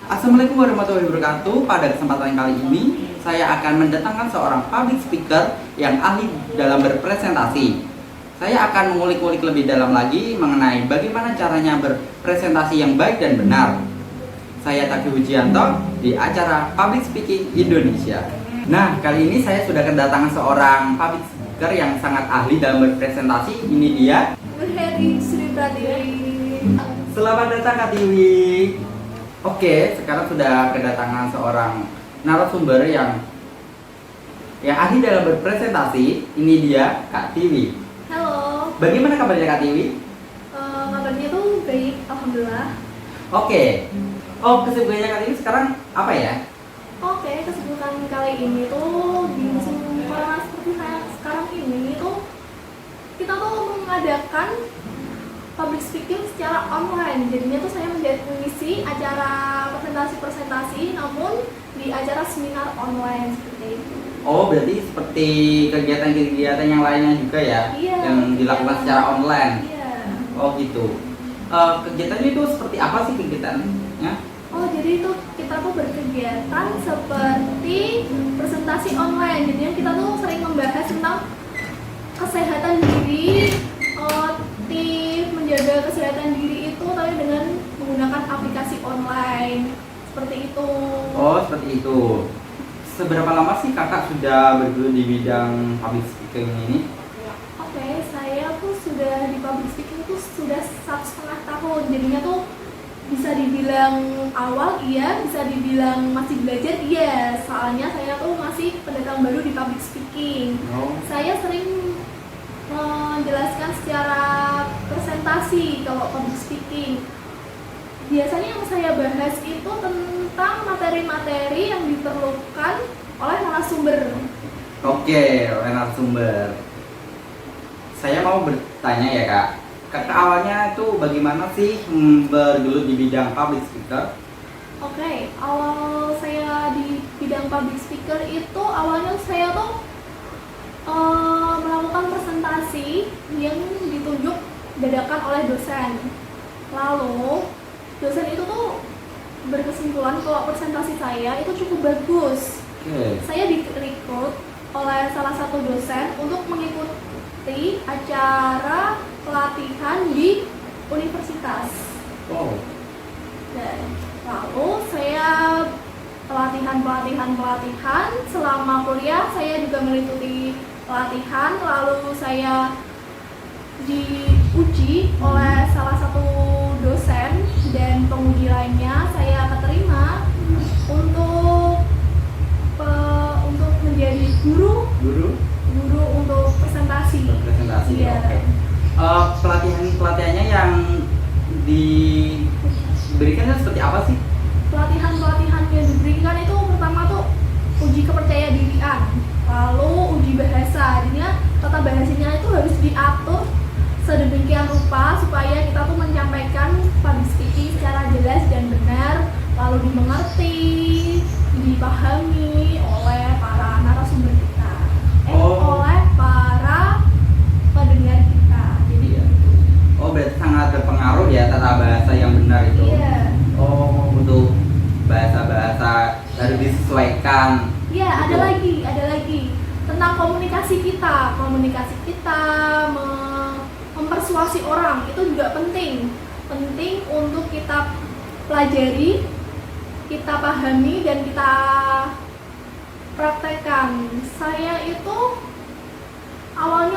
Assalamualaikum warahmatullahi wabarakatuh. Pada kesempatan kali ini, saya akan mendatangkan seorang public speaker yang ahli dalam berpresentasi. Saya akan mengulik-ulik lebih dalam lagi mengenai bagaimana caranya berpresentasi yang baik dan benar. Saya Taki Hujianto di acara Public Speaking Indonesia. Nah, kali ini saya sudah kedatangan seorang public speaker yang sangat ahli dalam berpresentasi. Ini dia. Berheri Sri Pratiwi. Selamat datang Kak Tiwi. Oke, sekarang sudah kedatangan seorang narasumber yang ahli dalam berpresentasi. Ini dia Kak Tiwi. Halo. Bagaimana kabarnya Kak Tiwi? Kabarnya tuh baik, alhamdulillah. Oke. Oh, kesibukannya Kak Tiwi sekarang apa ya? Oke, kesibukan kali ini tuh di musim corona seperti sekarang ini tuh kita tuh mengadakan public speaking secara online. Jadinya tuh saya mengisi acara presentasi namun di acara seminar online seperti itu. Oh, berarti seperti kegiatan-kegiatan yang lainnya juga ya? Iya, yang dilakukan kegiatan. secara online. Iya. Oh gitu. Kegiatannya itu seperti apa sih kegiatannya? Oh, jadi itu kita tuh berkegiatan seperti presentasi online. Jadinya kita tuh sering membahas tentang kesehatan diri, tips menjaga kesehatan diri itu tapi dengan menggunakan aplikasi online. Seperti itu. Oh, seperti itu. Seberapa lama sih kakak sudah bergelut di bidang public speaking ini? Oke, saya tuh sudah di public speaking tuh sudah 1,5 tahun. Jadinya tuh bisa dibilang awal iya, bisa dibilang masih belajar iya. Soalnya saya tuh masih pendatang baru di public speaking. Oh. Saya sering menjelaskan secara presentasi kalau public speaking. Biasanya yang saya bahas itu tentang materi-materi yang diperlukan oleh narasumber. Oke, oleh narasumber. Saya mau bertanya ya kak. Kakak awalnya itu bagaimana sih bergelut di bidang public speaker? Oke, awal saya di bidang public speaker itu awalnya saya tuh melakukan presentasi yang ditunjuk dadakan oleh dosen. Lalu dosen itu tuh berkesimpulan kalau presentasi saya itu cukup bagus. Saya direkrut oleh salah satu dosen untuk mengikuti acara pelatihan di universitas. Wow. Dan lalu saya pelatihan selama kuliah saya juga mengikuti pelatihan, lalu saya diuji oleh salah satu dosen dan penguji lainnya saya keterima untuk menjadi guru untuk presentasi. Iya. Okay. Pelatihannya yang diberikan seperti apa sih? Pelatihan yang diberikan itu pertama tuh uji kepercayaan dirian, lalu uji bahasa. Jadinya tata bahasanya itu harus diatur sedemikian rupa supaya kita tuh menyampaikan public speaking secara jelas dan benar, lalu dimengerti, dipahami oleh para narasumber kita, oleh para pendengar kita. Jadi Oh, berarti sangat berpengaruh ya tata bahasa yang benar itu. Iya. Oh, butuh bahasa-bahasa harus disesuaikan. Iya, ada lagi tentang komunikasi kita mempersuasi orang itu juga penting untuk kita pelajari, kita pahami dan kita praktekkan. Saya itu awal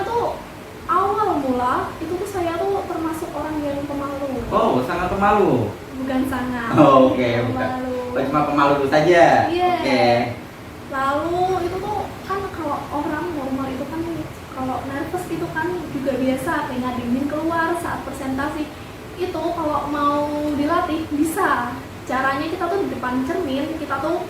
mula itu tuh saya tuh termasuk orang yang pemalu. Oh, sangat pemalu. Bukan sangat. Oh, oke, bukan. Pemalu. Oh, cuma pemalu itu saja. Iya. Oke. Lalu itu tuh kan kalau orang normal itu kan kalau nervous itu kan juga biasa keringat dingin keluar saat presentasi. Itu kalau mau dilatih bisa. Caranya kita tuh di depan cermin, kita tuh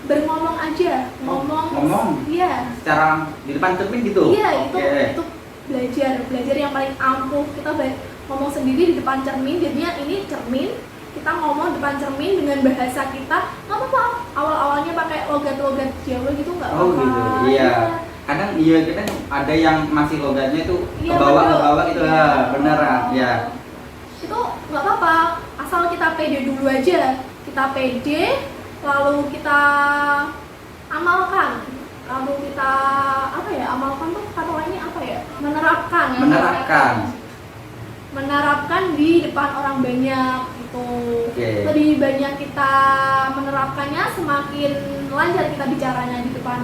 berngomong aja, ngomong. Iya. Secara di depan cermin gitu. Iya, Okay. itu belajar yang paling ampuh. Kita ngomong sendiri di depan cermin. Jadinya ini cermin, kita ngomong depan cermin dengan bahasa kita. Nggak apa-apa. Awal-awalnya pakai logat-logat Jawa gitu nggak apa-apa. Oh gitu. Iya. Kadang ada yang masih logatnya itu ke bawah gitu lah. Beneran. Ya. Itu nggak apa-apa. Asal kita pede dulu aja. Kita kita pede, lalu kita amalkan, lalu kita amalkan tuh kata lainnya apa ya, menerapkan di depan orang banyak gitu. Lebih banyak kita menerapkannya, semakin lancar kita bicaranya di depan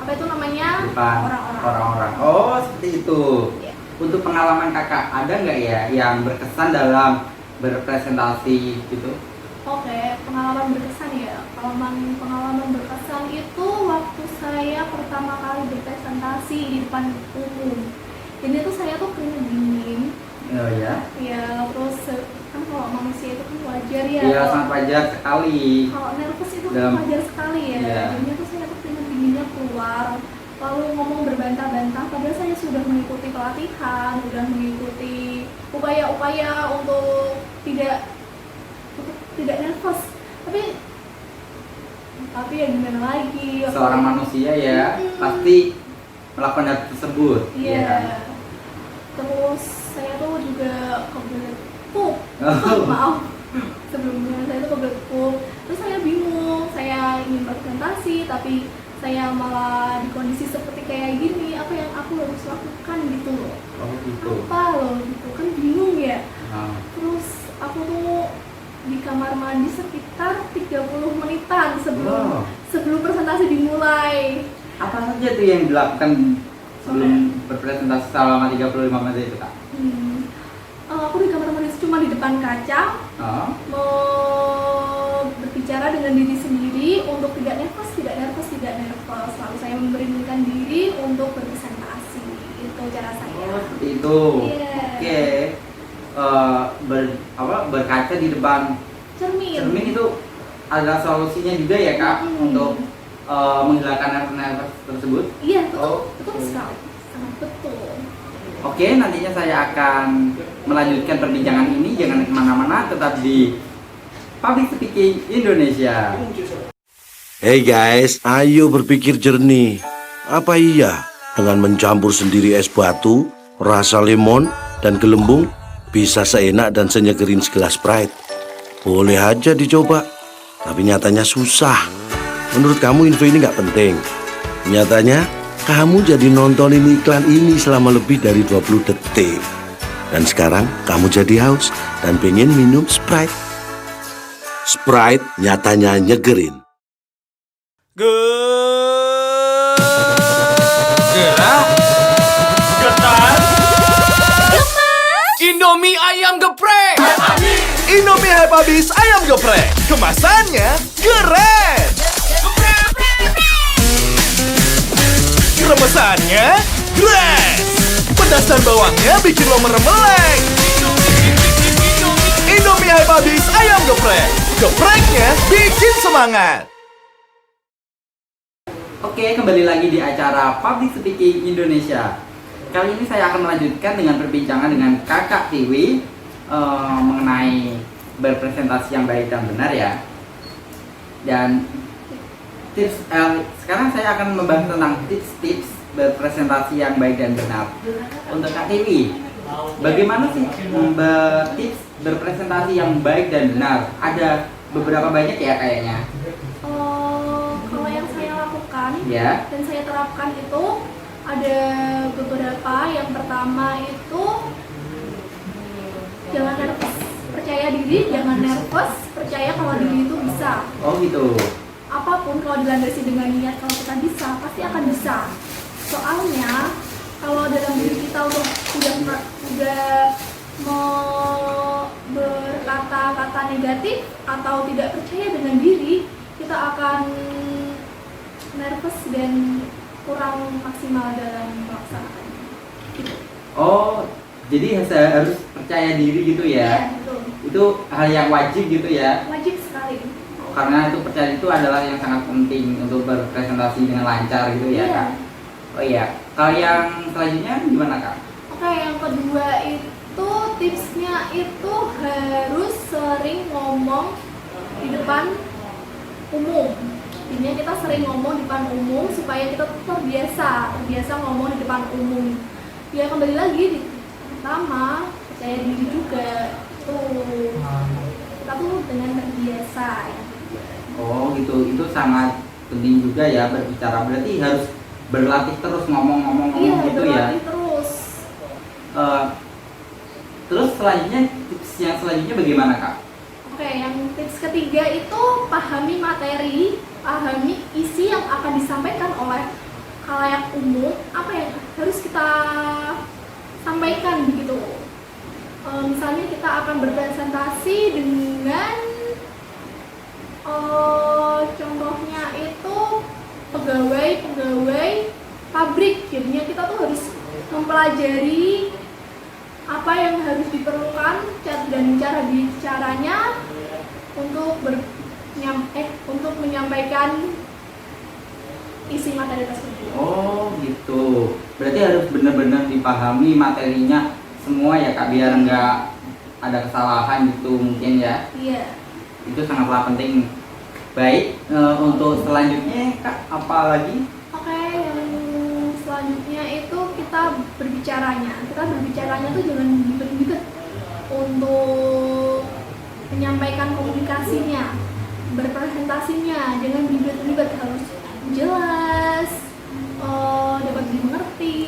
apa itu namanya, orang-orang. Oh, seperti itu. Untuk pengalaman kakak, ada nggak ya yang berkesan dalam berpresentasi gitu? Oke, pengalaman berkesan ya. Pengalaman berkesan itu waktu saya pertama kali berpresentasi di depan umum. Jadi itu saya tuh keringet dingin. Oh ya? Ya, terus kan kalau manusia itu kan wajar ya. Iya, sangat wajar sekali. Kalau nervous itu kan wajar sekali ya. Jadinya tuh saya tuh keringet dinginnya keluar. Lalu ngomong berbantah-bantah, padahal saya sudah mengikuti pelatihan, sudah mengikuti upaya-upaya untuk tidak nervous, tapi ya gimana lagi, seorang manusia ya pasti melakukan hal tersebut. Iya. Ya. Terus saya tuh juga kebelet pup. Maaf, sebelumnya saya tuh kebelet pup. Terus saya bingung, saya ingin presentasi tapi saya malah di kondisi seperti kayak gini, apa yang aku harus lakukan gitu loh. Apa loh gitu kan, bingung ya. Terus aku tuh di kamar mandi sekitar 30 menitan sebelum presentasi dimulai. Apa saja tuh yang dilakukan sebelum berpresentasi selama 35 menit itu, Kak? Aku di kamar mandi cuma di depan kaca, mau berbicara dengan diri sendiri untuk tidak nervous. Lalu saya memberanikan diri untuk berpresentasi. Itu cara saya. Oh, seperti itu. Yeah. Oke. Berkaca di depan cermin itu adalah solusinya juga ya, Kak, untuk menghilangkan nervous tersebut. Iya, betul sekali, sangat betul. Oke, nantinya saya akan melanjutkan perbincangan ini. Jangan kemana-mana, tetap di Public Speaking Indonesia. Hey guys, ayo berpikir jernih. Apa iya dengan mencampur sendiri es batu, rasa lemon, dan gelembung bisa seenak dan senyegerin segelas Sprite? Boleh aja dicoba, tapi nyatanya susah. Menurut kamu info ini nggak penting? Nyatanya kamu jadi nontonin iklan ini selama lebih dari 20 detik. Dan sekarang kamu jadi haus dan pengen minum Sprite. Sprite nyatanya nyegerin. Gerak, getar, Indomie ayam geprek. Indomie hype habis ayam geprek. Kemasannya keren. Remesannya keren. Pedas dan bawangnya bikin lo meremelek. Indomie hype habis ayam geprek. Gepreknya bikin semangat. Oke, kembali lagi di acara Public Speaking Indonesia. Kali ini saya akan melanjutkan dengan perbincangan dengan Kakak Tiwi mengenai berpresentasi yang baik dan benar ya. Dan tips sekarang saya akan membahas tentang tips-tips berpresentasi yang baik dan benar. Untuk Kak Tiwi, bagaimana sih tips berpresentasi yang baik dan benar? Ada beberapa banyak ya kayaknya. Kalau yang saya lakukan dan saya terapkan itu ada beberapa. Yang pertama itu jangan nervous, percaya diri, jangan nervous, percaya kalau diri itu bisa. Oh gitu. Apapun kalau dilandasi dengan niat, kalau kita bisa pasti akan bisa. Soalnya kalau dalam diri kita udah mau berkata-kata negatif atau tidak percaya dengan diri, kita akan nervous dan kurang maksimal dalam melaksanakannya. Oh, jadi harus percaya diri gitu ya? Iya, betul. Itu hal yang wajib gitu ya? Wajib sekali. Karena itu percaya itu adalah yang sangat penting untuk berpresentasi dengan lancar gitu ya, Kak? Oh iya. Kalau yang selanjutnya gimana, Kak? Oke, yang kedua itu tipsnya itu harus sering ngomong di depan umum. Intinya kita sering ngomong di depan umum supaya kita terbiasa ngomong di depan umum. Ya kembali lagi pertama percaya diri juga tuh. kita tuh dengan terbiasa ya. Oh gitu, itu sangat penting juga ya berbicara. Berarti harus berlatih terus ngomong-ngomong Iya, gitu ya. berlatih terus. Eh, terus selanjutnya tips yang selanjutnya bagaimana kak? Oke, yang tips ketiga itu pahami materi, pahami isi yang akan disampaikan oleh khalayak umum, apa yang harus kita sampaikan begitu. Misalnya kita akan berpresentasi dengan contohnya itu pegawai pabrik, jadinya kita tuh harus mempelajari apa yang harus diperlukan dan cara bicaranya untuk untuk menyampaikan isi materi tersebut. Oh gitu, berarti harus benar-benar dipahami materinya semua ya kak, biar nggak ada kesalahan gitu mungkin ya. Iya. Itu sangatlah penting. Baik, untuk selanjutnya kak apa lagi? Oke, yang selanjutnya itu kita berbicaranya. Kita berbicaranya tuh jangan ribet-ribet untuk menyampaikan komunikasinya, berpresentasinya, jangan ribet-ribet, harus jelas, dapat dimengerti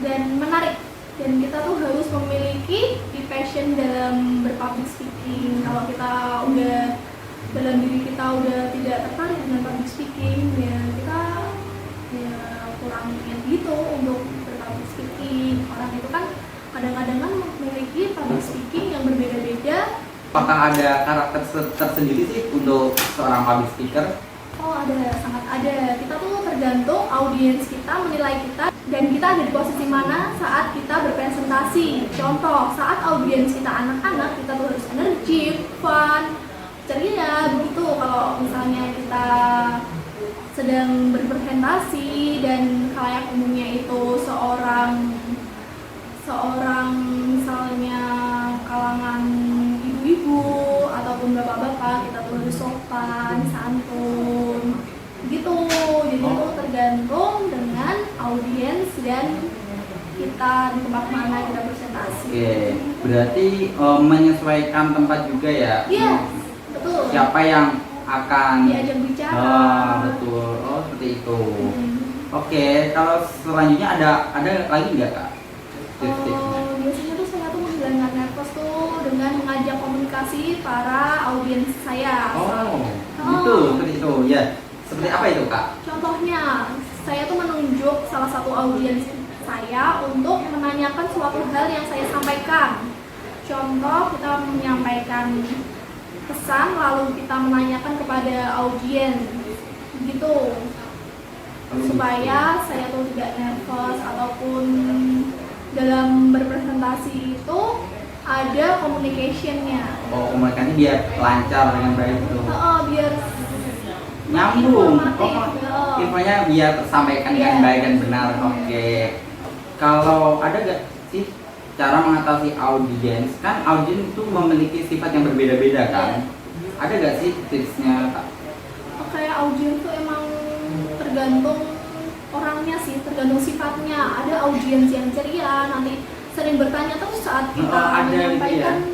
dan menarik. Dan kita tuh harus memiliki passion dalam berpublic speaking. Kalau kita udah dalam diri kita udah tidak tertarik dengan public speaking, ya kita ya kurang niat gitu untuk berpublic speaking. Orang itu kan kadang-kadang kan memiliki public speaking yang berbeda-beda. Apakah ada karakter tersendiri sih untuk seorang public speaker? Oh ada, sangat ada. Kita tuh tergantung audiens kita menilai kita dan kita ada di posisi mana saat kita berpresentasi. Contoh, saat audiens kita anak-anak, kita tuh harus energi, fun, ceria begitu. Kalau misalnya kita sedang berpresentasi dan khalayak umumnya itu seorang misalnya kalangan ibu-ibu ataupun bapak-bapak, kita tuh harus sopan, santun gitu. Jadi itu tergantung dengan audiens dan kita di tempat mana kita presentasi. Oke, berarti menyesuaikan tempat juga ya? Iya, betul. Siapa yang akan diajak bicara? Betul, oh seperti itu. Hmm. Oke, kalau selanjutnya ada lagi nggak kak? Tips-tipsnya? Biasanya tuh saya tuh menghilangkan nervous tuh dengan mengajak komunikasi para audiens saya. Oh, gitu, seperti itu ya. Seperti apa itu kak? Contohnya, saya tuh menunjuk salah satu audiens saya untuk menanyakan suatu hal yang saya sampaikan. Contoh, kita menyampaikan pesan lalu kita menanyakan kepada audiens gitu. Supaya saya tuh tidak nervous ataupun dalam berpresentasi itu ada communication-nya. Oh, komunikasi biar lancar dengan baik itu. Biar Nyambung. informatif. Infonya biar tersampaikan dengan Iya. baik dan benar. Oke. Kalau ada gak sih cara mengatasi audiens? Kan audiens itu memiliki sifat yang berbeda-beda kan? Ada gak sih tipsnya kak? Oke, audiens tuh emang tergantung orangnya sih, tergantung sifatnya. Ada audiens yang ceria, nanti sering bertanya terus saat kita ada menyampaikan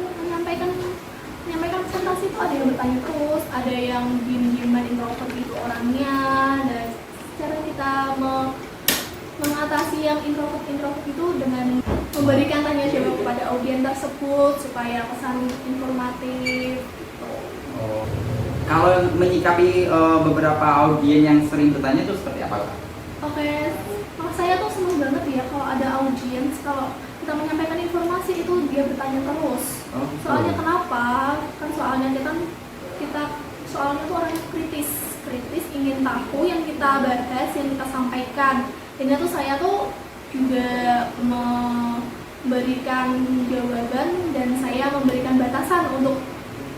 presentasi itu, ada yang bertanya terus, ada yang diem-dieman introvert itu orangnya. Dan cara kita mengatasi yang introvert itu dengan memberikan tanya jawab kepada audiens tersebut supaya pesan informatif gitu. Oh. Kalau menyikapi beberapa audiens yang sering bertanya itu seperti apa kak? Oke, saya tuh seneng banget ya kalau ada audiens, kalau kita menyampaikan informasi itu dia bertanya terus. Oh, gitu. Soalnya kenapa? Kan soalnya kita soalnya tuh orang kritis ingin tahu yang kita bahas, yang kita sampaikan. Dan itu saya tuh juga memberikan jawaban dan saya memberikan batasan untuk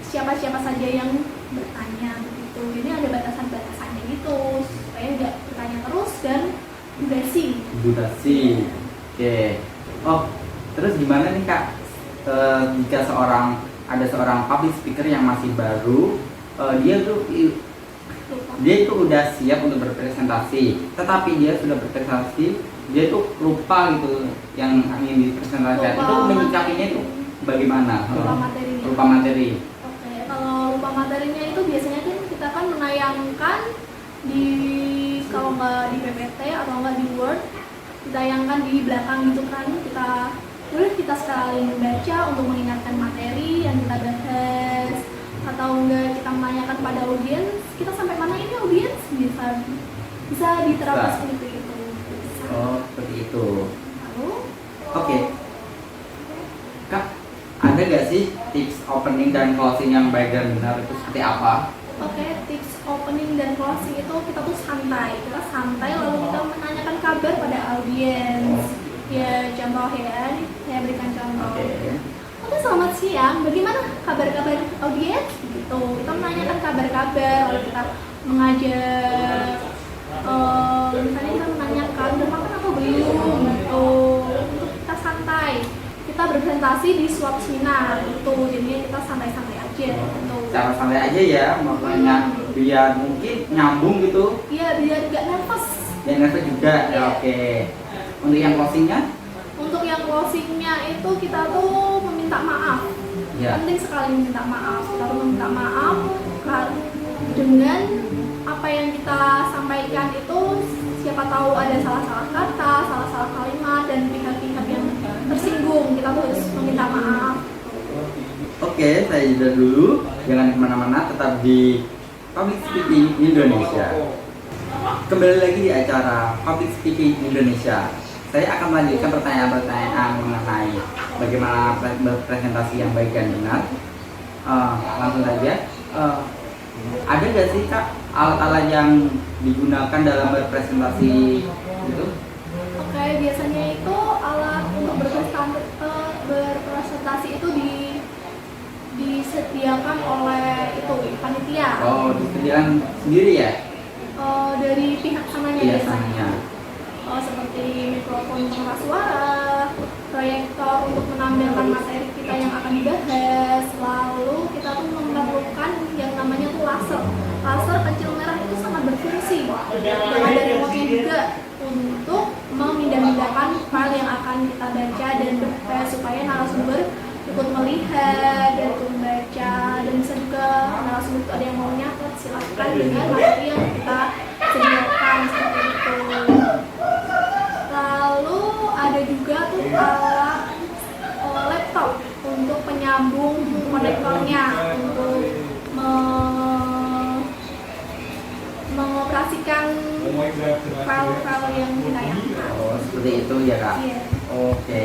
siapa-siapa saja yang bertanya begitu. Jadi ada batasan-batasannya gitu supaya nggak bertanya terus dan durasi. Oke. Oh, terus gimana nih kak? Jika ada seorang public speaker yang masih baru, dia itu udah siap untuk berpresentasi, tetapi dia sudah berpresentasi, dia itu lupa gitu yang ingin dipresentasikan. Itu menyikapinya itu bagaimana? Lupa materi. Lupa materi. Oke. materinya itu biasanya kan kita kan menayangkan di, kalau nggak di PPT atau nggak di Word, ditayangkan di belakang gitu kan. Kita sekali membaca untuk mengingatkan materi yang kita bahas, atau enggak kita menanyakan pada audiens, kita sampai mana ini audiens, bisa diterapkan seperti itu. Oh, seperti itu. Lalu Oke. Kak, ada gak sih tips opening dan closing yang baik dan benar itu seperti apa? Oke, tips opening dan closing itu kita tuh santai. Kita santai lalu kita menanyakan kabar pada audiens. Ya, contoh ya, saya berikan contoh. Oke, selamat siang. Bagaimana kabar-kabar audiens? Gitu. Kita menanyakan kabar-kabar, lalu kita mengajak. Misalnya kita menanyakan udah makan apa belum? Gitu. Untuk kita santai. Kita berpresentasi di suatu seminar. Gitu. Jadinya kita santai-santai aja. Gitu. Cara santai aja ya, makanya biar mungkin nyambung gitu. Iya, biar gak nervous. Biar nervous juga. Ya, oke. Untuk yang closingnya? Untuk yang closingnya itu kita tuh meminta maaf. Ya. Penting sekali meminta maaf. Kita tuh meminta maaf dengan apa yang kita sampaikan itu, siapa tahu ada salah-salah kata, salah-salah kalimat, dan pihak-pihak yang tersinggung, kita tuh harus meminta maaf. Oke, saya jeda dulu. Jangan kemana-mana, tetap di Public Speaking Indonesia. Kembali lagi di acara Public Speaking Indonesia. Saya akan melanjutkan pertanyaan-pertanyaan mengenai bagaimana presentasi yang baik dan benar. Langsung saja. Ada nggak sih Kak alat-alat yang digunakan dalam berpresentasi gitu? Oke, biasanya itu alat untuk berpresentasi itu disediakan oleh itu panitia. Oh, disediakan sendiri ya? Dari pihak sananya Biasanya. Seperti mikrofon pengeras suara, proyektor untuk menampilkan materi kita yang akan dibahas, lalu kita tuh memerlukan yang namanya tuh laser. Laser kecil merah itu sangat berfungsi, dan ada remote juga untuk memindah-mindahkan file yang akan kita baca dan supaya narasumber ikut melihat dan ikut membaca, dan bisa juga narasumber itu ada yang mau nyatet, silahkan dengan materi yang kita sediakan seperti itu. Lalu ada juga tuh alat laptop untuk penyambung konektornya untuk mengoperasikan file-file yang ditayangkan. Oh, seperti itu ya Kak? Iya. Oke.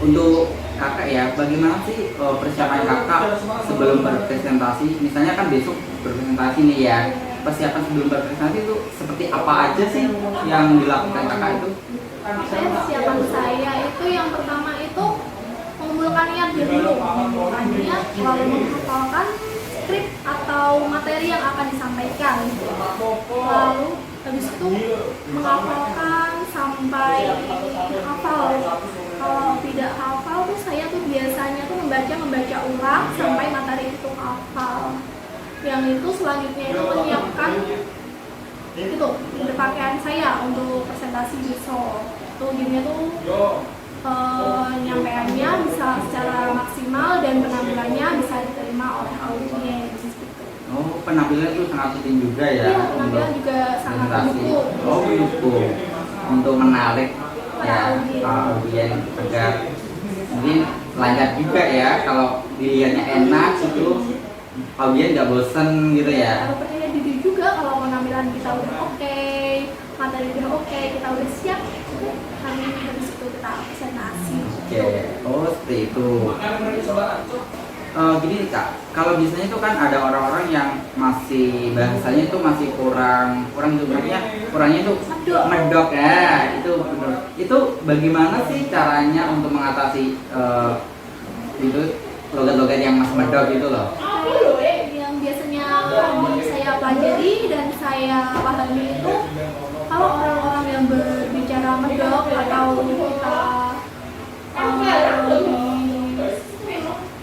Untuk Kakak ya, bagaimana sih persiapan Kakak sebelum berpresentasi? Misalnya kan besok berpresentasi nih ya. Persiapan sebelum berpresentasi itu seperti apa aja sih yang dilakukan Kakak itu? Persiapan saya itu yang pertama itu mengumpulkan niat dulu, mengumpulkan niat lalu menghafalkan skrip atau materi yang akan disampaikan. Lalu habis itu menghafalkan sampai hafal. Kalau tidak hafal tuh saya tuh biasanya tuh membaca ulang sampai materi itu hafal. Yang itu selanjutnya itu menyiapkan itu berpakaian saya untuk presentasi besok. Tuh jadinya tuh penyampaiannya bisa secara maksimal dan penampilannya bisa diterima oleh audiens gitu. Oh, penampilan itu sangat penting juga ya? Iya, penampilan juga sangat presentasi. mendukung. Oh, mendukung untuk menarik Para ya audiens agar mungkin lancar juga ya kalau dilihatnya enak itu audiens nggak bosen gitu ya. Kalau percaya diri juga kalau penampilan kita udah oke, materi udah oke, kita udah siap, hari ini habis itu kita presentasi. Oke, oh seperti itu. Gini Kak, kalau biasanya itu kan ada orang-orang yang masih bahasanya itu masih kurang itu kurangnya itu medok ya, itu benar. Itu bagaimana sih caranya untuk mengatasi itu logat-logat yang masih medok gitu loh? Yang biasanya saya pelajari dan saya pahami itu kalau orang-orang yang berbicara medok atau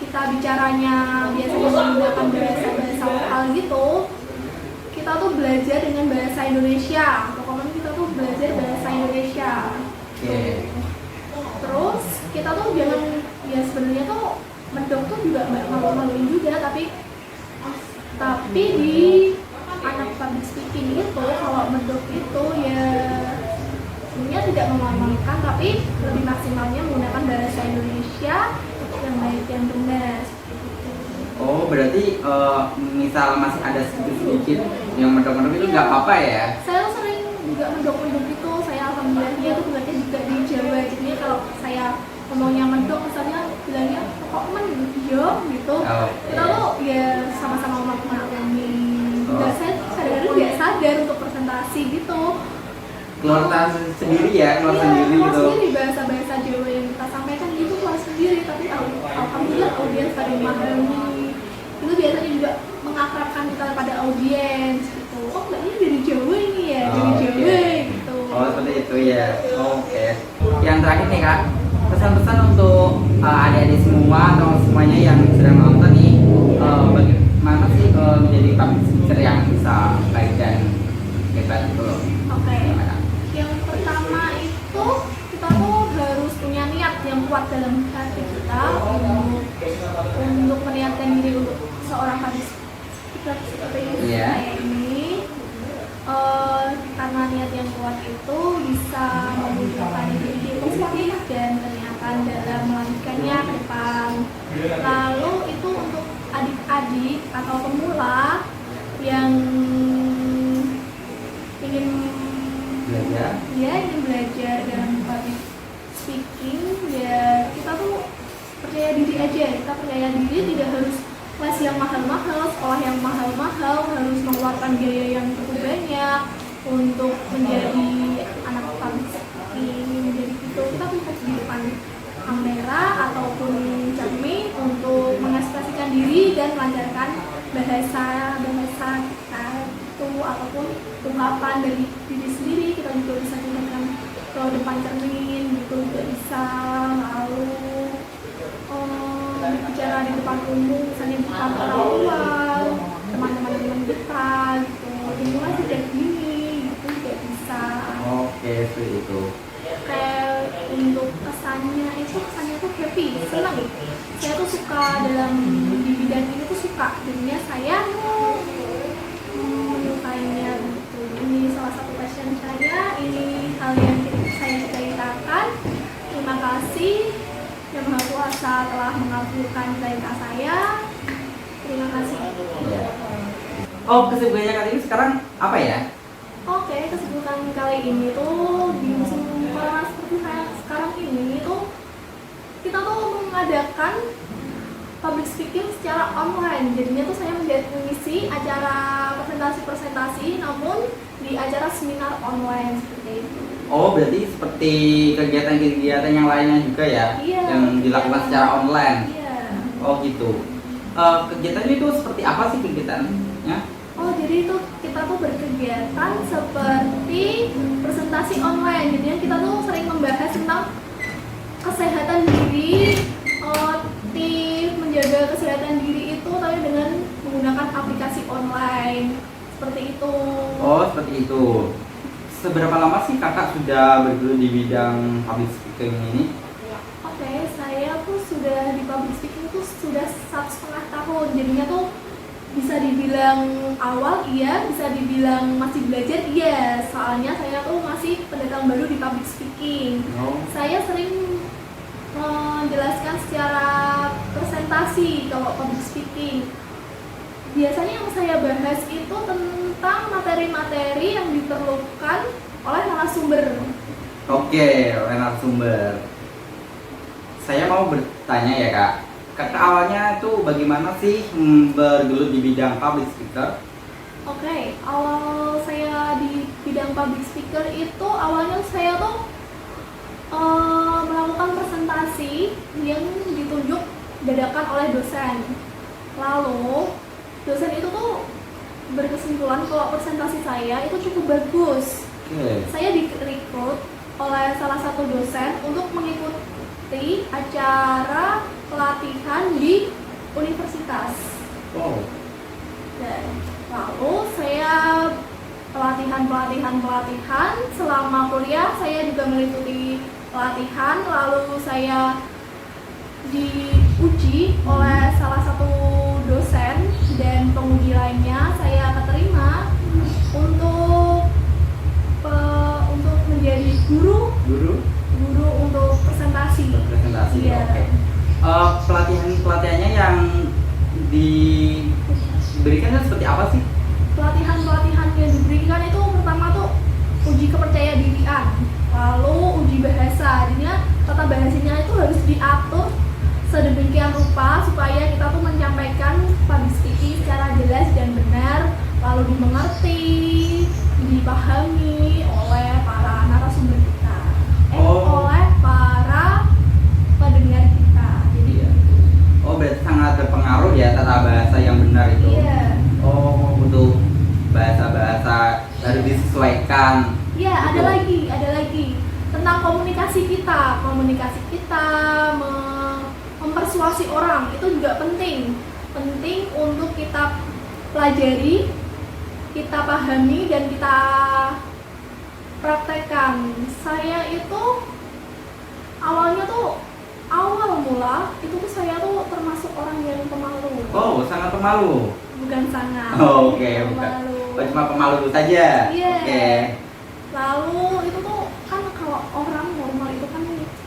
kita bicaranya biasanya menggunakan bahasa lokal gitu, kita tuh belajar dengan bahasa Indonesia. Pokoknya kita tuh belajar bahasa Indonesia. Oke. Terus kita tuh jangan, ya sebenarnya tuh medok tuh juga nggak malu-maluin juga, tapi Tapi di anak public speaking itu kalau medok itu ya sebenarnya tidak mengamalkan, tapi lebih maksimalnya menggunakan bahasa Indonesia yang baik yang benar. Oh, berarti misal masih ada sedikit-sedikit yang mendok-mendok itu nggak apa-apa ya? Saya sering juga mendok-mendok itu, saya alhamdulillahnya itu belajar juga di Jawa. Jadinya kalau saya ngomongnya mendok, misalnya bilangnya kok men gitu, gitu. Oh, Kita tuh ya sama-sama memaklumi. Juga saya kadang-kadang nggak sadar untuk presentasi gitu. keluar sendiri ya, keluar sendiri keluar gitu. sendiri bahasa-bahasa Jawa yang kita sampaikan itu keluar sendiri, tapi alhamdulillah audiens pada memahami. Itu biasanya juga mengakrabkan kita pada audiens gitu. Oh, mbak ini dari Jawa ini ya, dari Oh, Jawa oke. gitu. Oh, seperti itu ya. Oke. Yang terakhir nih Kak, pesan-pesan untuk adik-adik semua atau semuanya yang sedang nonton nih, bagaimana sih menjadi public speaker yang bisa baik dan hebat gitu loh. Oke. Gimana, Kak? Yang pertama itu kita tuh harus punya niat yang kuat dalam hati kita untuk meniatkan diri untuk seorang public speaker seperti Iya. saya ini. Karena niat yang kuat itu bisa membutuhkan diri positif dan kelihatan dalam melanjutkannya ke depan. Lalu itu untuk adik-adik atau pemula yang ingin Belajar. ingin belajar dalam public speaking, ya kita tuh percaya diri aja. Kita percaya diri, tidak harus les yang mahal-mahal, sekolah yang mahal-mahal, harus mengeluarkan biaya yang cukup banyak untuk menjadi anak public speaking. Jadi gitu kita tuh di depan kamera ataupun cermin untuk mengekspresikan diri dan melancarkan bahasa kita itu ataupun ungkapan dari diri sendiri. Kita juga bisa gunakan ke depan cermin gitu juga bisa. Lalu bicara di depan umum, misalnya di kantor awal teman-teman kita gitu, dimulai sejak dini gitu juga bisa. Oke, seperti itu. Kayak untuk kesannya tuh happy, senang. Saya tuh suka dalam di bidang ini tuh suka, jadinya saya menyukainya gitu. Ini salah satu passion saya, ini hal yang saya ceritakan. Terima kasih Yang Maha Kuasa telah mengabulkan cerita saya. Terima kasih. Iya. Oh, kesibukannya kali ini sekarang apa ya? Oke, kesibukan kali ini tuh di musim corona seperti saya sekarang ini tuh kita tuh mengadakan public speaking secara online. Jadinya tuh saya mengisi acara presentasi-presentasi namun di acara seminar online seperti itu. Oh, berarti seperti kegiatan-kegiatan yang lainnya juga ya? Iya, Yang dilakukan kegiatan. secara online? Iya. Oh gitu. Kegiatannya itu seperti apa sih kegiatannya? Oh, jadi itu kita tuh berkegiatan seperti presentasi online. Jadinya kita tuh sering membahas tentang kesehatan diri, tips menjaga kesehatan diri itu tapi dengan menggunakan aplikasi online. Seperti itu. Oh, seperti itu. Seberapa lama sih kakak sudah bergelut di bidang public speaking ini? Oke, saya tuh sudah di public speaking tuh sudah 1,5 tahun. Jadinya tuh bisa dibilang awal iya, bisa dibilang masih belajar iya. Soalnya saya tuh masih pendatang baru di public speaking. Oh. Saya sering menjelaskan secara presentasi kalau public speaking. Biasanya yang saya bahas itu tentang materi-materi yang diperlukan oleh narasumber. Oke, narasumber. Saya mau bertanya ya kak. Kakak awalnya tuh bagaimana sih bergelut di bidang public speaker? Oke, awal saya di bidang public speaker itu awalnya saya tuh melakukan presentasi yang ditunjuk dadakan oleh dosen. Lalu dosen itu tuh berkesimpulan kalau presentasi saya itu cukup bagus. Oke. Saya direkrut oleh salah satu dosen untuk mengikuti acara pelatihan di universitas. Wow. Dan lalu saya pelatihan selama kuliah saya juga mengikuti pelatihan, lalu saya diuji oleh salah satu dosen dan teknologi lainnya, saya keterima untuk menjadi guru untuk presentasi. Iya. Oke. Pelatihannya yang diberikan seperti apa sih? Pelatihan yang diberikan itu pertama tuh uji kepercayaan dirian, lalu uji bahasa. Jadinya tata bahasanya itu harus diatur sedemikian rupa supaya kita tuh menyampaikan public speaking secara jelas dan benar, lalu dimengerti, dipahami oleh para narasumber kita, oleh para pendengar kita. Jadi Oh, berarti sangat berpengaruh ya tata bahasa yang benar itu. iya. Oh, untuk bahasa-bahasa harus disesuaikan. Iya, Gitu. ada lagi tentang komunikasi kita mempersuasi orang itu juga penting untuk kita pelajari, kita pahami dan kita praktekkan. Saya itu awal mula itu tuh saya tuh termasuk orang yang pemalu. Oh, sangat pemalu. Bukan sangat. Oh, oke, bukan. Pemalu. Oh, cuma pemalu saja. Iya. Oke. Lalu itu tuh kan kalau orang normal itu kan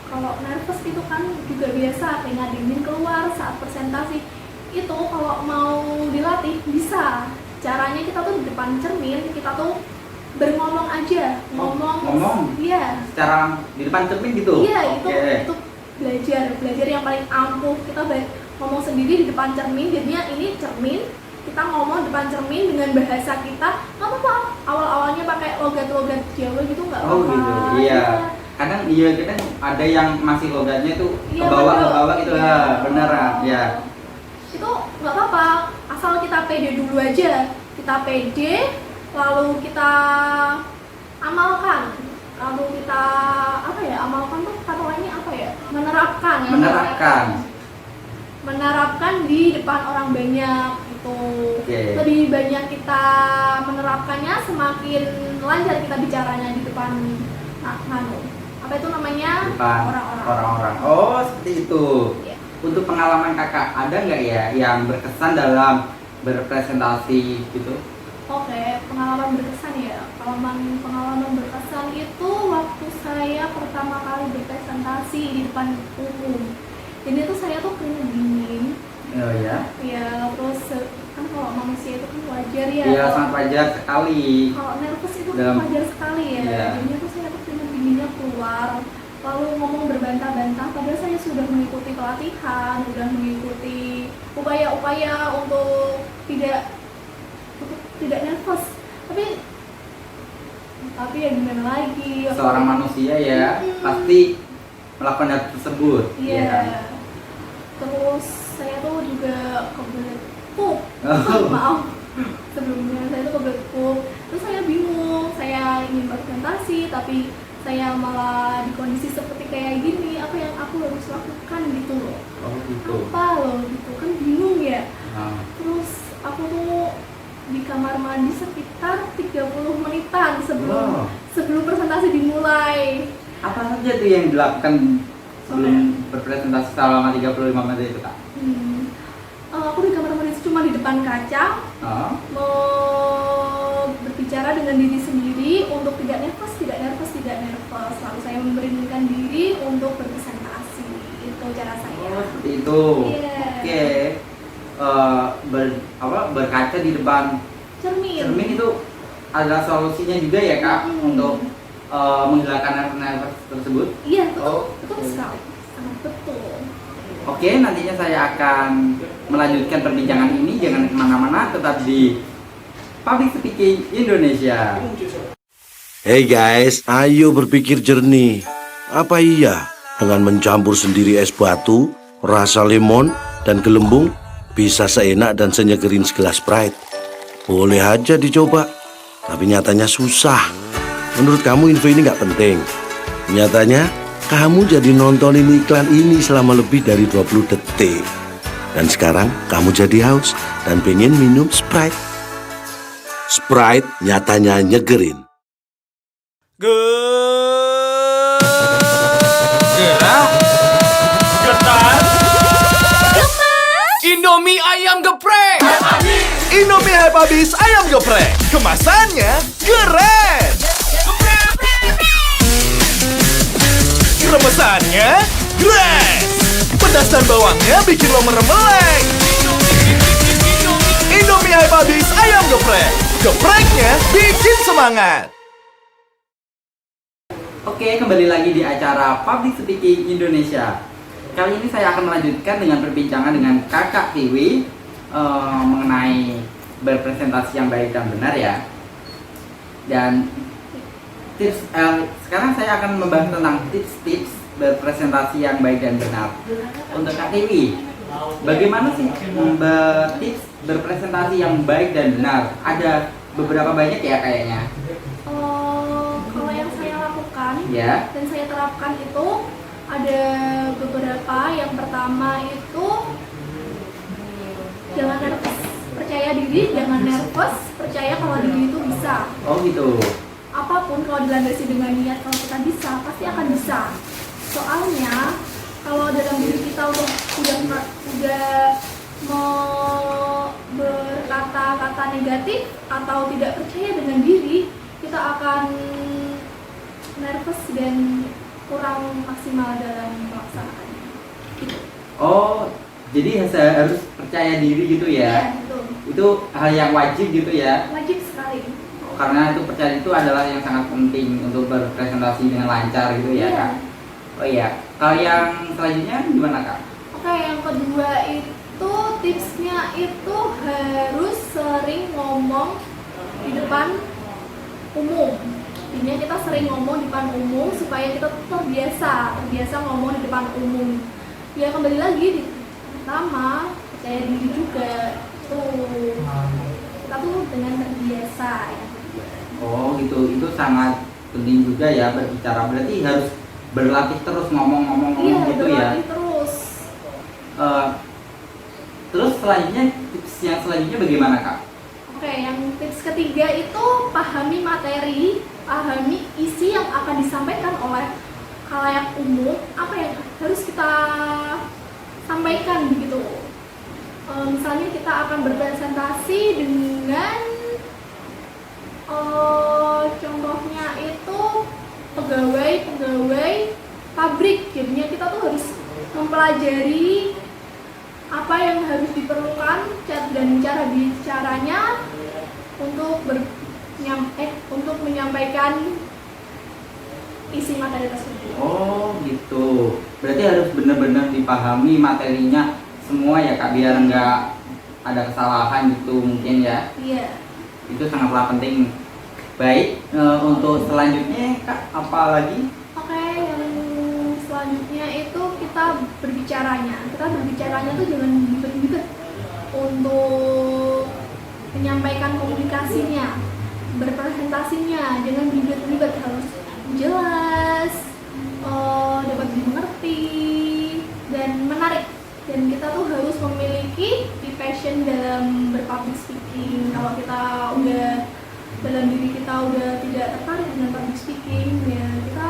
kalau nervous itu kan juga biasa kayak ngademin keluar saat presentasi. Itu kalau mau dilatih bisa. Caranya kita tuh di depan cermin, kita tuh berngomong aja, ngomong? Iya. Secara di depan cermin gitu. Iya, Oke. itu belajar yang paling ampuh. Kita ngomong sendiri di depan cermin, jadinya ini cermin, kita ngomong di depan cermin dengan bahasa kita. Nggak apa-apa, awal-awalnya pakai logat-logat Jawa gitu nggak apa-apa. Oh gitu, iya. Kadang ada yang masih logatnya itu Iya, ke bawah bener. gitu Iya. lah, bener ya. Itu nggak apa-apa, asal kita pede dulu aja. Kita pede, lalu kita amalkan. Lalu kita amalkan tuh kata lainnya apa ya? Menerapkan di depan orang banyak gitu. Oke. Lebih banyak kita menerapkannya, semakin lancar kita bicaranya di depan apa itu namanya? Depan orang-orang. Oh, seperti itu. Iya. Untuk pengalaman kakak, ada nggak ya yang berkesan dalam berpresentasi gitu? Oke, pengalaman berkesan ya. Pengalaman berkesan itu waktu saya pertama kali berpresentasi di depan umum. Jadi itu saya tuh keringet dingin. Oh ya? Ya, terus kan kalau manusia itu kan wajar ya. Iya, sangat wajar sekali. Kalau nervous itu kan Dalam- wajar sekali ya. Iya. Jadinya tuh saya tuh keringet dinginnya keluar. Lalu ngomong berbantah-bantah, padahal saya sudah mengikuti pelatihan, sudah mengikuti upaya-upaya untuk tidak nervous. Tapi ya gimana lagi? Seorang manusia ya pasti melakukan hal tersebut. Iya. ya kan? Terus saya tuh juga kebelet pup. Oh. Maaf. Sebelumnya saya tuh kebelet pup. Terus saya bingung. Saya ingin presentasi tapi saya malah di kondisi seperti kayak gini. Apa yang aku harus lakukan gitu loh? Oh gitu. Apa loh gitu kan bingung ya. Nah, Terus aku tuh di kamar mandi sekitar 30 menitan Wow. sebelum presentasi dimulai. apa saja tuh yang dilakukan sebelum berpresentasi selama 35 menit itu kak? Aku di kamar mandi cuma di depan kaca Oh. mau berbicara dengan diri sendiri untuk tidak nervous. Lalu saya memberanikan diri untuk berpresentasi. Itu cara saya. Oh, seperti itu. Iya. Oke. Berkaca di depan cermin itu adalah solusinya juga ya kak untuk menghilangkan nervous tersebut. Iya, Oh, betul oke. sekali. Sangat betul. Oke, nantinya saya akan melanjutkan perbincangan ini. Jangan kemana-mana, tetap di Public Speaking Indonesia. Hey guys, ayo berpikir jernih. Apa iya dengan mencampur sendiri es batu, rasa lemon, dan gelembung bisa seenak dan senyegerin segelas Sprite? Boleh aja dicoba, tapi nyatanya susah. Menurut kamu info ini nggak penting? Nyatanya kamu jadi nontonin iklan ini selama lebih dari 20 detik. Dan sekarang kamu jadi haus dan pengen minum Sprite. Sprite nyatanya nyegerin. Gerak. Getar. Indomie ayam geprek. Indomie Habis ayam geprek. Kemasannya keren. Remesannya Grass. Pedas dan bawangnya bikin lo meremelek. Indomie Habis ayam geprek. Gepreknya bikin semangat. Oke, kembali lagi di acara Public Speaking Indonesia. Kali ini saya akan melanjutkan dengan perbincangan dengan Kakak Tiwi mengenai berpresentasi yang baik dan benar ya. Dan tips sekarang saya akan membahas tentang tips-tips berpresentasi yang baik dan benar. Untuk Kak Tiwi, bagaimana sih tips berpresentasi yang baik dan benar? Ada beberapa banyak ya kayaknya. Kalau yang saya lakukan Ya. dan saya terapkan itu ada beberapa. Yang pertama itu jangan nervous, percaya diri, jangan nervous, percaya kalau diri itu bisa. Oh gitu. Apapun kalau dilandasi dengan niat, kalau kita bisa pasti akan bisa. Soalnya kalau dalam diri kita udah mau berkata-kata negatif atau tidak percaya dengan diri, kita akan nervous dan kurang maksimal dalam melaksanakannya. Gitu. Oh, jadi harus percaya diri gitu ya? Iya, betul. Itu hal yang wajib gitu ya? Wajib sekali. Karena itu percaya itu adalah yang sangat penting untuk berpresentasi dengan lancar gitu ya, Iya. Kak? Oh iya, kalau yang selanjutnya gimana, Kak? Oke, yang kedua itu tipsnya itu harus sering ngomong di depan umum. Intinya kita sering ngomong di depan umum supaya kita terbiasa ngomong di depan umum. Ya kembali lagi pertama percaya diri juga tuh. Kita tuh dengan terbiasa ya. Oh gitu, itu sangat penting juga ya berbicara. Berarti harus berlatih terus ngomong-ngomong Iya, gitu ya. berlatih terus. Terus selanjutnya tips yang selanjutnya bagaimana, Kak? Oke, yang tips ketiga itu pahami materi, pahami isi yang akan disampaikan oleh khalayak umum, apa yang harus kita sampaikan begitu. Misalnya kita akan berpresentasi dengan contohnya itu pegawai pabrik, jadinya kita tuh harus mempelajari apa yang harus diperlukan dan cara bicaranya untuk menyampaikan isi materi tersebut. Oh gitu, berarti harus benar-benar dipahami materinya semua ya, Kak, biar nggak ada kesalahan gitu mungkin ya. Iya. Itu sangatlah penting. Baik, untuk selanjutnya, Kak, apa lagi? Oke, yang selanjutnya itu kita berbicaranya. Kita berbicaranya tuh jangan ribet-ribet untuk menyampaikan komunikasinya, berpresentasinya, jangan ribet-ribet, harus jelas, dapat dimengerti dan menarik. Dan kita tuh harus memiliki passion dalam berpublic speaking. Kalau kita udah dalam diri kita udah tidak tertarik dengan public speaking, ya kita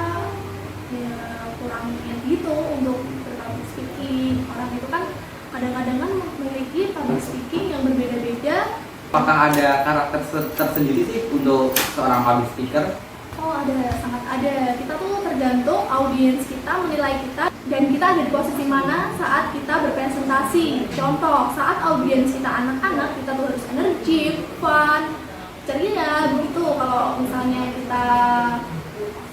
kurang niat gitu untuk berpublic speaking. Orang itu kan kadang-kadang kan memiliki public speaking yang berbeda-beda. Apakah ada karakter tersendiri sih untuk seorang public speaker? Oh ada, sangat ada. Kita tuh tergantung audiens kita menilai kita dan kita ada di posisi mana saat kita berpresentasi. Contoh, saat audiens kita anak-anak, kita tuh harus energi, fun, ceria begitu. Kalau misalnya kita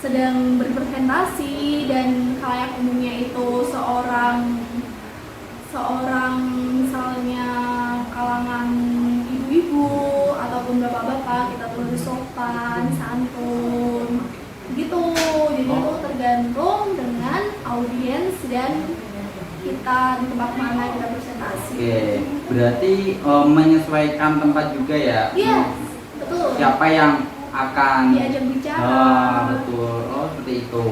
sedang berpresentasi dan khalayak umumnya itu seorang misalnya kalangan ibu-ibu ataupun bapak-bapak, kita tuh harus sopan, santun gitu. Jadi itu tergantung dengan audiens dan kita di tempat mana kita presentasi. Oke, berarti menyesuaikan tempat juga ya? Iya, betul. Siapa yang akan Diajak bicara. betul. Oh, seperti itu.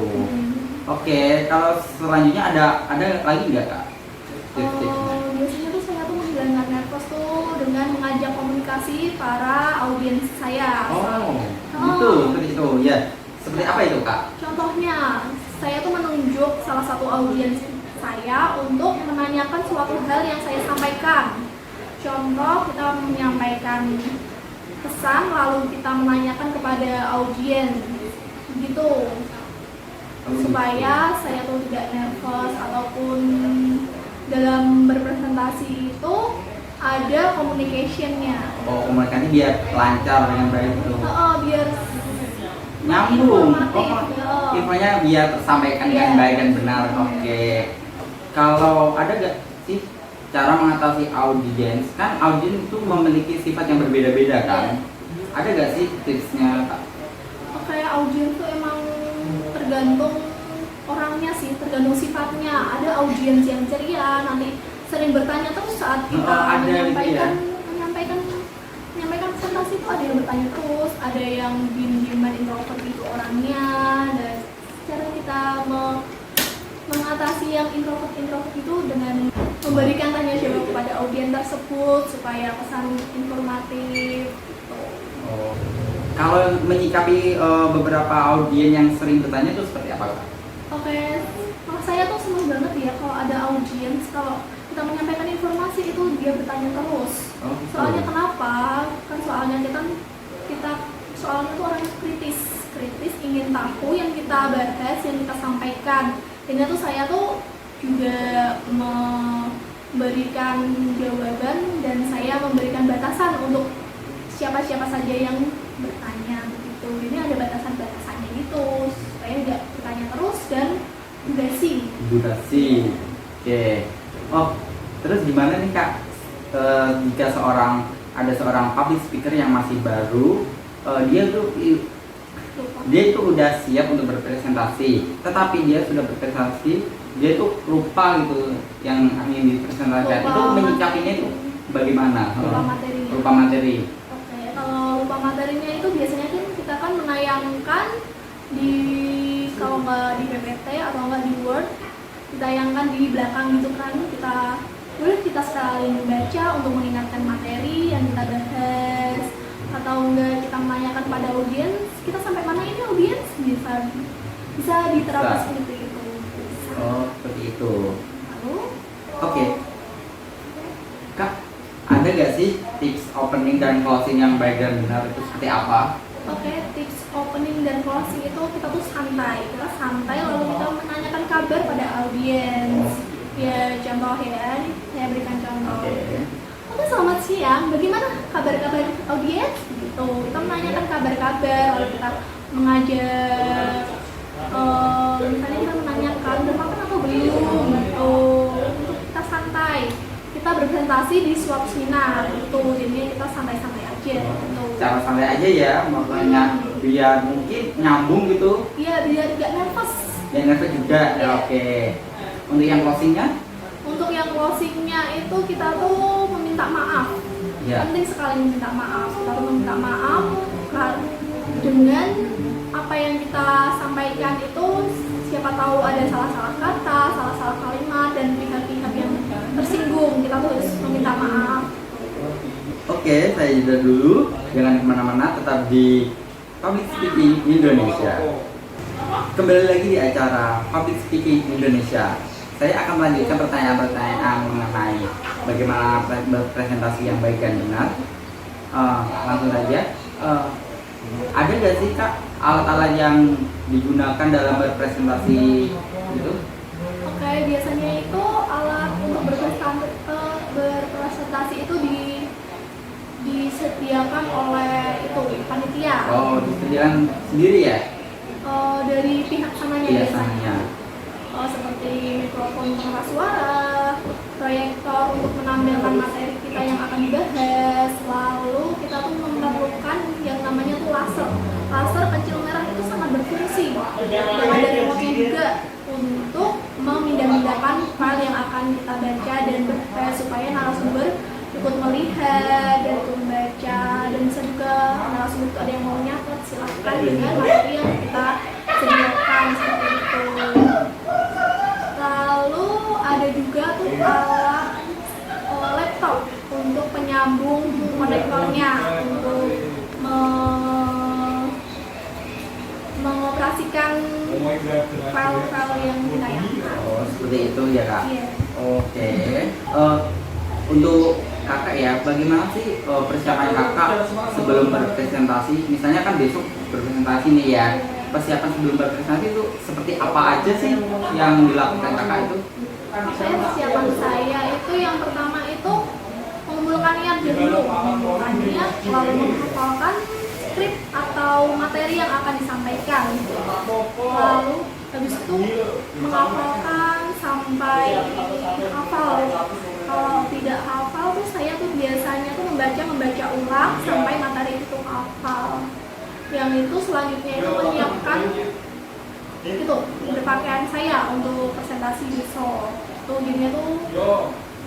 Oke, kalau selanjutnya ada lagi nggak, Kak? Tips-tipsnya? Biasanya tuh saya tuh menghilangkan nervous tuh dengan mengajak komunikasi para audiens saya. Oh, gitu, seperti itu. Ya, seperti apa itu, Kak? Contohnya, saya tuh menunjuk salah satu audiens saya untuk menanyakan suatu hal yang saya sampaikan. Contoh, kita menyampaikan pesan lalu kita menanyakan kepada audiens gitu, supaya saya tuh tidak nervous ataupun dalam berpresentasi itu ada communication-nya. Oh, komunikasi biar lancar dengan baik gitu. Biar Nyambung. informatif. Infonya biar tersampaikan dengan Iya. baik dan benar. Oke. Kalau ada gak sih cara mengatasi audiens? Kan audiens itu memiliki sifat yang berbeda-beda kan? Ada gak sih tipsnya, Kak? Oke, audiens tuh emang tergantung orangnya sih, tergantung sifatnya. Ada audiens yang ceria, nanti sering bertanya terus saat kita ada menyampaikan gitu menyampaikan presentasi itu, ada yang bertanya terus, ada yang diem-dieman introvert itu orangnya. Dan cara kita mengatasi yang introvert itu dengan memberikan tanya jawab kepada audiens tersebut supaya pesan informatif gitu. Oh. Kalau menyikapi beberapa audiens yang sering bertanya itu seperti apa, Kak? Oke, kalau saya tuh senang banget ya kalau ada audiens, kalau kita menyampaikan informasi itu dia bertanya terus. Oh, gitu. Soalnya kenapa? Kan soalnya kita soalnya tuh orangnya kritis, ingin tahu yang kita bahas, yang kita sampaikan. Sehingga tuh saya tuh juga memberikan jawaban dan saya memberikan batasan untuk siapa-siapa saja yang bertanya gitu. Ini ada batasan-batasannya gitu supaya nggak bertanya terus dan durasi. Oke. Oh, terus gimana nih, Kak? Jika ada seorang public speaker yang masih baru, dia itu udah siap untuk berpresentasi, tetapi dia sudah berpresentasi, dia tuh lupa gitu yang ingin dipresentasikan. Itu menyikapinya itu bagaimana? Lupa materi. Oke, kalau lupa materinya itu biasanya kan kita kan menayangkan di, kalau nggak di PPT atau nggak di Word, ditayangkan di belakang gitu kan. Kita sekali membaca untuk mengingatkan materi yang kita bahas, atau enggak kita menanyakan pada audiens, kita sampai mana ini audiens, bisa diterapkan seperti itu. Oh, seperti itu. Lalu Oke. Kak, ada gak sih tips opening dan closing yang baik dan benar itu seperti apa? Oke, tips opening dan closing itu kita tuh santai. Kita santai lalu kita menanyakan kabar pada audiens. Ya, contoh ya, saya berikan contoh. Oke, selamat siang. Bagaimana kabar-kabar audiens? Gitu. Kita menanyakan kabar-kabar, lalu kita mengajak, misalnya kita menanyakan udah makan atau belum? Gitu. Untuk kita santai. Kita berpresentasi di suatu seminar. Gitu. Jadinya kita santai-santai aja. Gitu. Cara santai aja ya, makanya biar mungkin nyambung gitu. Iya, biar gak nervous. Yang nervous juga. Ya, oke. Untuk yang closingnya? Untuk yang closingnya itu kita tuh meminta maaf. Ya. Penting sekali meminta maaf. Kita tuh meminta maaf dengan apa yang kita sampaikan itu, siapa tahu ada salah-salah kata, salah-salah kalimat dan pihak-pihak yang tersinggung, kita tuh harus meminta maaf. Oke, saya jeda dulu. Jangan kemana-mana, tetap di Public Speaking Indonesia. Kembali lagi di acara Public Speaking Indonesia. Saya akan melanjutkan pertanyaan-pertanyaan mengenai bagaimana presentasi yang baik dan benar. Langsung saja. Ada nggak sih, Kak, alat-alat yang digunakan dalam berpresentasi gitu? Oke, biasanya itu alat untuk berpresentasi itu disediakan oleh itu panitia. Oh, disediakan sendiri ya? Dari pihak sananya Biasanya. Seperti mikrofon pengeras suara, proyektor untuk menampilkan materi kita yang akan dibahas, lalu kita tuh memerlukan yang namanya tuh laser kecil merah itu sangat berfungsi. Ada remote juga untuk memindah-mindahkan file yang akan kita baca dan bahas supaya narasumber ikut melihat dan ikut membaca, dan bisa juga narasumber itu ada yang mau nyatet, silahkan dengan materi yang kita sediakan seperti itu. Lalu ada juga tuh alat laptop untuk penyambung konektornya untuk mengoperasikan file-file yang ditayangkan. Oh, seperti itu ya, Kak? Iya. Oke. Untuk kakak ya, bagaimana sih persiapan kakak sebelum berpresentasi? Misalnya kan besok berpresentasi nih ya, persiapan sebelum berpresentasi itu seperti apa aja sih yang dilakukan kakak itu? Persiapan saya itu yang pertama itu mengumpulkan niat dulu, mengumpulkan niat lalu menghafalkan skrip atau materi yang akan disampaikan, lalu habis itu menghafalkan sampai hafal. Kalau tidak hafal tuh saya tuh biasanya tuh membaca ulang sampai materi itu hafal. Yang itu selanjutnya itu menyiapkan itu berpakaian saya untuk presentasi besok. Tuh jadinya tuh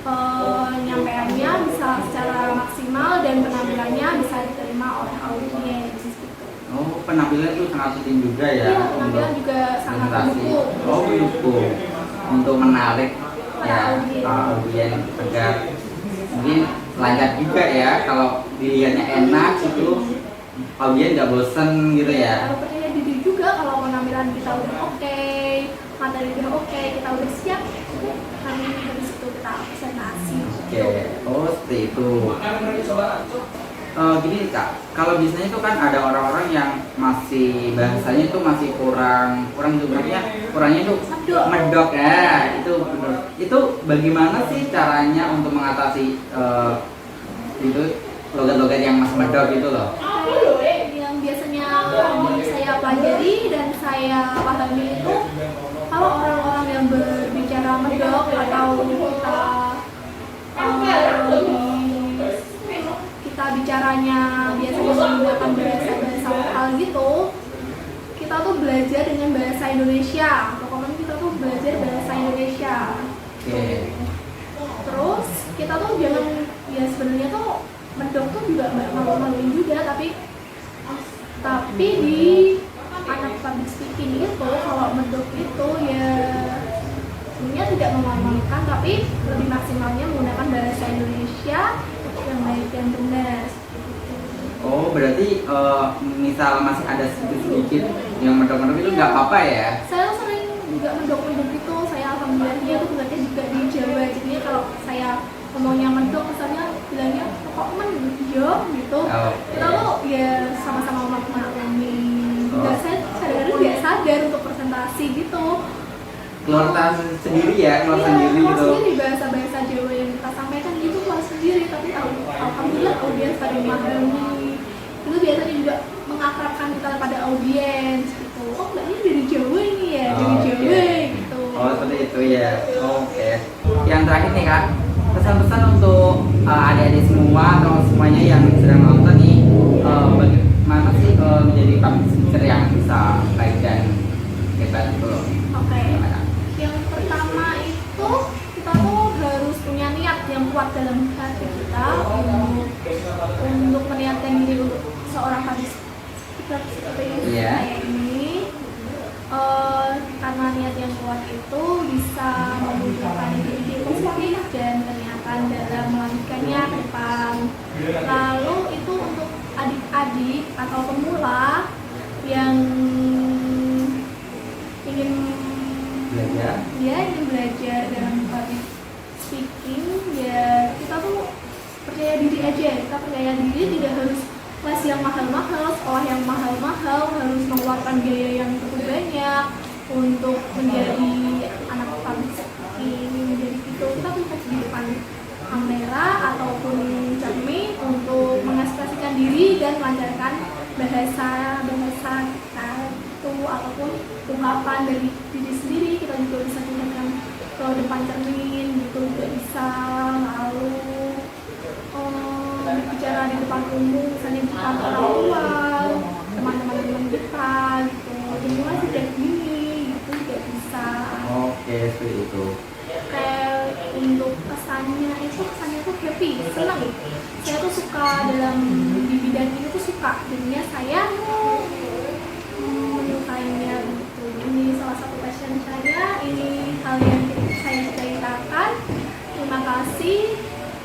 penyampaiannya bisa secara maksimal dan penampilannya bisa diterima oleh audiens gitu. Oh, penampilan itu sangat penting juga ya. Iya, penampilan juga sangat presentasi. mendukung. Oh, mendukung untuk menarik ya Audiens. audiens agar mungkin lancar juga ya. Kalau dilihatnya enak itu audiens nggak bosen gitu ya. Harus percaya diri juga kalau penampilan kita udah oke, materi udah oke, kita udah siap, hari habis itu kita presentasi. Oke, oh seperti itu. Gini kak, kalau biasanya itu kan ada orang-orang yang masih bahasanya itu masih kurangnya itu medok ya, itu benar. Itu bagaimana sih caranya untuk mengatasi itu logat-logat yang masih medok gitu loh? Yang biasanya saya pelajari dan saya pahami itu kalau orang-orang yang berbicara medok atau kita bicaranya biasanya menggunakan bahasa lokal gitu, kita tuh belajar dengan bahasa Indonesia. Pokoknya kita tuh belajar bahasa Indonesia. Oke. Terus kita tuh jangan, ya sebenarnya tuh medok tuh juga malu-maluin juga, tapi di anak public speaking itu kalau medok itu ya sebenarnya tidak memalukan, tapi lebih maksimalnya menggunakan bahasa Indonesia yang baik dan benar. Oh, berarti misal masih ada sedikit yang medok-medok itu nggak apa-apa ya? Saya sering juga medok-medok itu, saya alhamdulillahnya itu belajar juga di Jawa, jadinya kalau saya ngomongnya medok misalnya bilangnya kok menjo gitu, kita tuh ya sama-sama memaklumi. Juga saya kadang-kadang nggak sadar untuk presentasi gitu. Keluar sendiri ya, keluar sendiri keluar gitu. sendiri bahasa Jawa yang kita sampaikan gitu keluar sendiri, tapi alhamdulillah audiens pada memahami. Itu biasanya juga mengakrabkan kita pada audiens gitu. Oh, mbak ini dari Jawa ini ya, dari Jawa gitu. Oh, seperti itu ya. Oke. Yang terakhir nih kak, pesan-pesan untuk adik-adik semua atau semuanya yang sedang nonton nih, bagaimana sih menjadi public speaker yang bisa baik dan hebat gitu loh? Oke. Yang pertama itu kita tuh harus punya niat yang kuat dalam hati kita untuk meniatkan diri untuk seorang public speaker seperti saya ini. Karena niat yang kuat itu bisa memunculkan ide positif dan kenyataan dalam melanjutkannya ke depan. Lalu itu untuk adik-adik atau pemula yang ingin belajar dalam public speaking, ya kita tuh percaya diri aja. Kita percaya diri, tidak harus les yang mahal-mahal, sekolah yang mahal-mahal, harus mengeluarkan biaya yang cukup banyak untuk menjadi anak public speaking. Jadi itu kita bisa di depan kamera ataupun cermin untuk mengekspresikan diri dan melancarkan bahasa kita itu ataupun ungkapan dari diri sendiri. Kita juga bisa gunakan ke depan cermin gitu juga bisa. Lalu berbicara di depan umum, misalnya di depan orang tua, teman-teman kita gitu. Dimulai sejak dini gitu juga bisa. Oke, seperti itu. Kayak untuk kesannya tuh happy, senang. Saya tuh suka dalam di bidang ini tuh suka, jadinya saya menyukainya gitu. Ini salah satu passion saya, ini hal yang saya ceritakan. Terima kasih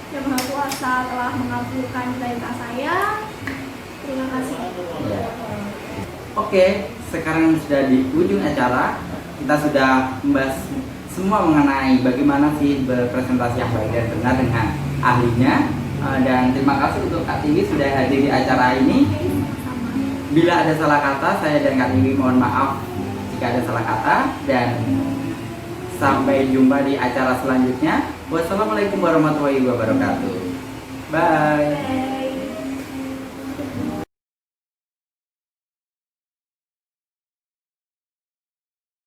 Yang Maha Kuasa telah mengabulkan cita saya. Terima kasih. Ya. Oke, sekarang sudah di ujung acara. Kita sudah membahas semua mengenai bagaimana sih berpresentasi yang baik dan benar dengan ahlinya. Dan terima kasih untuk Kak Tiwi sudah hadir di acara ini. Sama. Bila ada salah kata, saya dan Kak Tiwi mohon maaf jika ada salah kata. Dan sampai jumpa di acara selanjutnya. Wassalamualaikum warahmatullahi wabarakatuh. Bye.